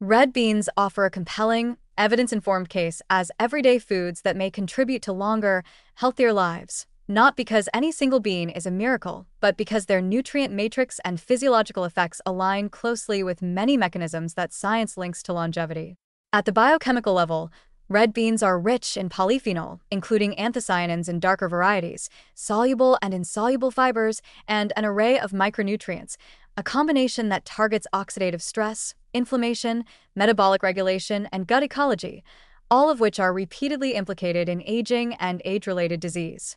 Red beans offer a compelling, evidence-informed case as everyday foods that may contribute to longer, healthier lives. Not because any single bean is a miracle, but because their nutrient matrix and physiological effects align closely with many mechanisms that science links to longevity. At the biochemical level, red beans are rich in polyphenol, including anthocyanins in darker varieties, soluble and insoluble fibers, and an array of micronutrients, a combination that targets oxidative stress, inflammation, metabolic regulation, and gut ecology, all of which are repeatedly implicated in aging and age-related disease.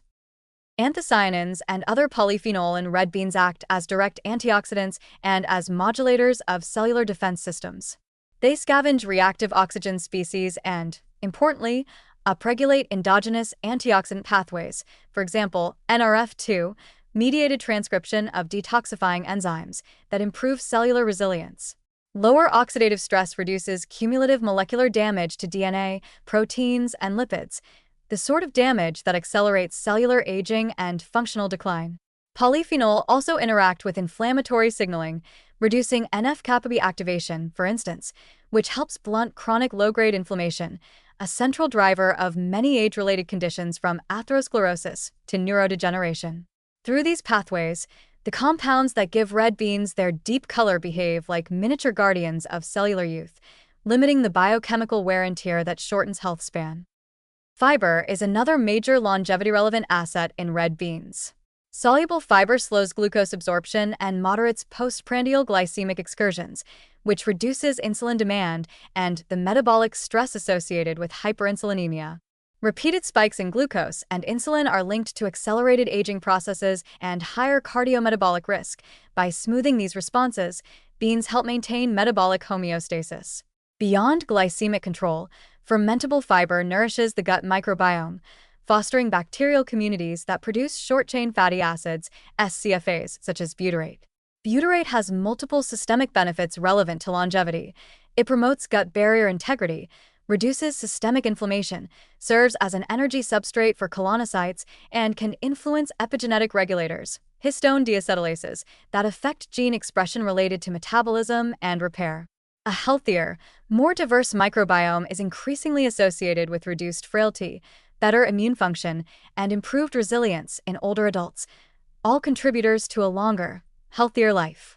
Anthocyanins and other polyphenol in red beans act as direct antioxidants and as modulators of cellular defense systems. They scavenge reactive oxygen species and, importantly, upregulate endogenous antioxidant pathways, for example, NRF2, mediated transcription of detoxifying enzymes that improve cellular resilience. Lower oxidative stress reduces cumulative molecular damage to DNA, proteins, and lipids, the sort of damage that accelerates cellular aging and functional decline. Polyphenol also interact with inflammatory signaling, reducing NF-kappa B activation, for instance, which helps blunt chronic low-grade inflammation, a central driver of many age-related conditions from atherosclerosis to neurodegeneration. Through these pathways, the compounds that give red beans their deep color behave like miniature guardians of cellular youth, limiting the biochemical wear and tear that shortens health span. Fiber is another major longevity-relevant asset in red beans. Soluble fiber slows glucose absorption and moderates postprandial glycemic excursions, which reduces insulin demand and the metabolic stress associated with hyperinsulinemia. Repeated spikes in glucose and insulin are linked to accelerated aging processes and higher cardiometabolic risk. By smoothing these responses, beans help maintain metabolic homeostasis. Beyond glycemic control, fermentable fiber nourishes the gut microbiome, fostering bacterial communities that produce short-chain fatty acids, SCFAs, such as butyrate. Butyrate has multiple systemic benefits relevant to longevity. It promotes gut barrier integrity, reduces systemic inflammation, serves as an energy substrate for colonocytes, and can influence epigenetic regulators, histone deacetylases, that affect gene expression related to metabolism and repair. A healthier, more diverse microbiome is increasingly associated with reduced frailty, better immune function, and improved resilience in older adults, all contributors to a longer, healthier life.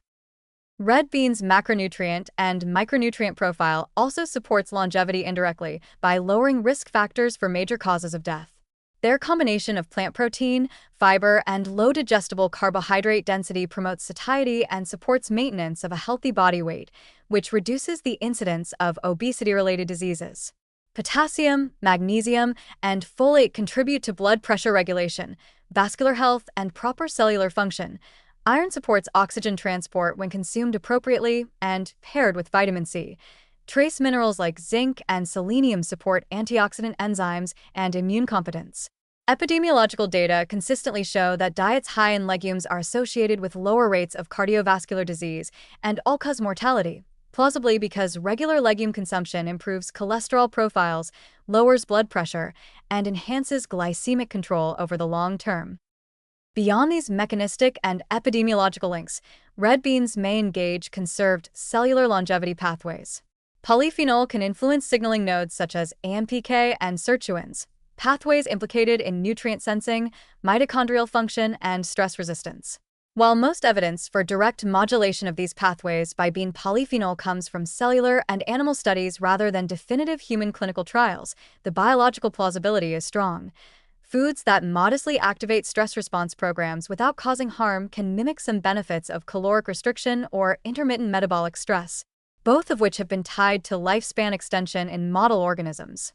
Red beans' macronutrient and micronutrient profile also supports longevity indirectly by lowering risk factors for major causes of death. Their combination of plant protein, fiber, and low digestible carbohydrate density promotes satiety and supports maintenance of a healthy body weight, which reduces the incidence of obesity-related diseases. Potassium, magnesium, and folate contribute to blood pressure regulation, vascular health, and proper cellular function. Iron supports oxygen transport when consumed appropriately and paired with vitamin C. Trace minerals like zinc and selenium support antioxidant enzymes and immune competence. Epidemiological data consistently show that diets high in legumes are associated with lower rates of cardiovascular disease and all-cause mortality, plausibly because regular legume consumption improves cholesterol profiles, lowers blood pressure, and enhances glycemic control over the long term. Beyond these mechanistic and epidemiological links, red beans may engage conserved cellular longevity pathways. Polyphenol can influence signaling nodes such as AMPK and sirtuins, pathways implicated in nutrient sensing, mitochondrial function, and stress resistance. While most evidence for direct modulation of these pathways by bean polyphenol comes from cellular and animal studies rather than definitive human clinical trials, the biological plausibility is strong. Foods that modestly activate stress response programs without causing harm can mimic some benefits of caloric restriction or intermittent metabolic stress, both of which have been tied to lifespan extension in model organisms.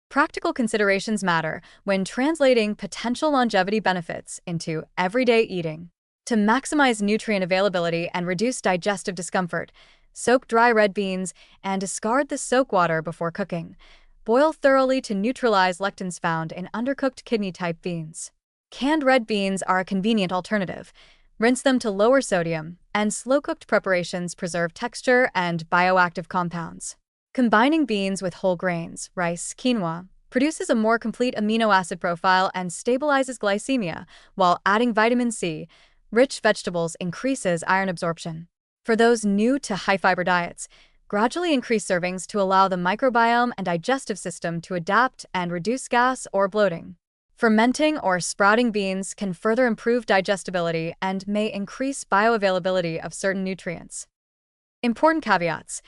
Practical considerations matter when translating potential longevity benefits into everyday eating. To maximize nutrient availability and reduce digestive discomfort, soak dry red beans and discard the soak water before cooking. Boil thoroughly to neutralize lectins found in undercooked kidney-type beans. Canned red beans are a convenient alternative. Rinse them to lower sodium, and slow-cooked preparations preserve texture and bioactive compounds. Combining beans with whole grains, rice, quinoa, produces a more complete amino acid profile and stabilizes glycemia, while adding vitamin C, rich vegetables increases iron absorption. For those new to high-fiber diets, Gradually increase servings to allow the microbiome and digestive system to adapt and reduce gas or bloating. Fermenting or sprouting beans can further improve digestibility and may increase bioavailability of certain nutrients. Important caveats.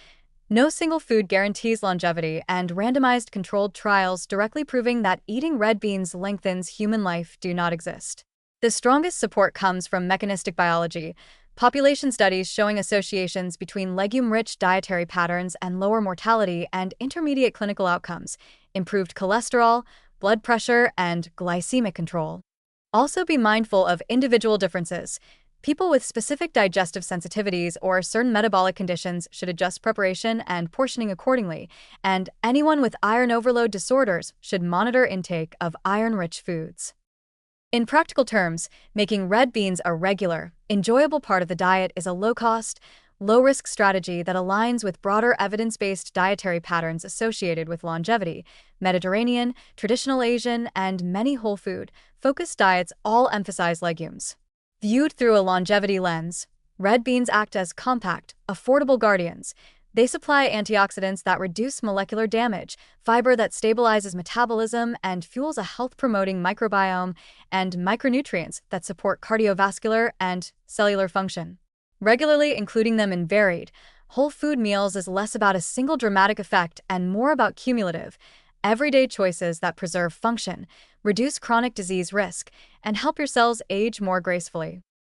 No single food guarantees longevity, and randomized controlled trials directly proving that eating red beans lengthens human life do not exist. The strongest support comes from mechanistic biology, population studies showing associations between legume-rich dietary patterns and lower mortality and intermediate clinical outcomes, improved cholesterol, blood pressure, and glycemic control. Also be mindful of individual differences. People with specific digestive sensitivities or certain metabolic conditions should adjust preparation and portioning accordingly, and anyone with iron overload disorders should monitor intake of iron-rich foods. In practical terms, making red beans a regular, enjoyable part of the diet is a low-cost, low-risk strategy that aligns with broader evidence-based dietary patterns associated with longevity. Mediterranean, traditional Asian, and many whole food-focused diets all emphasize legumes. Viewed through a longevity lens, red beans act as compact, affordable guardians. They supply antioxidants that reduce molecular damage, fiber that stabilizes metabolism and fuels a health-promoting microbiome, and micronutrients that support cardiovascular and cellular function. Regularly including them in varied, whole food meals is less about a single dramatic effect and more about cumulative, everyday choices that preserve function, reduce chronic disease risk, and help your cells age more gracefully.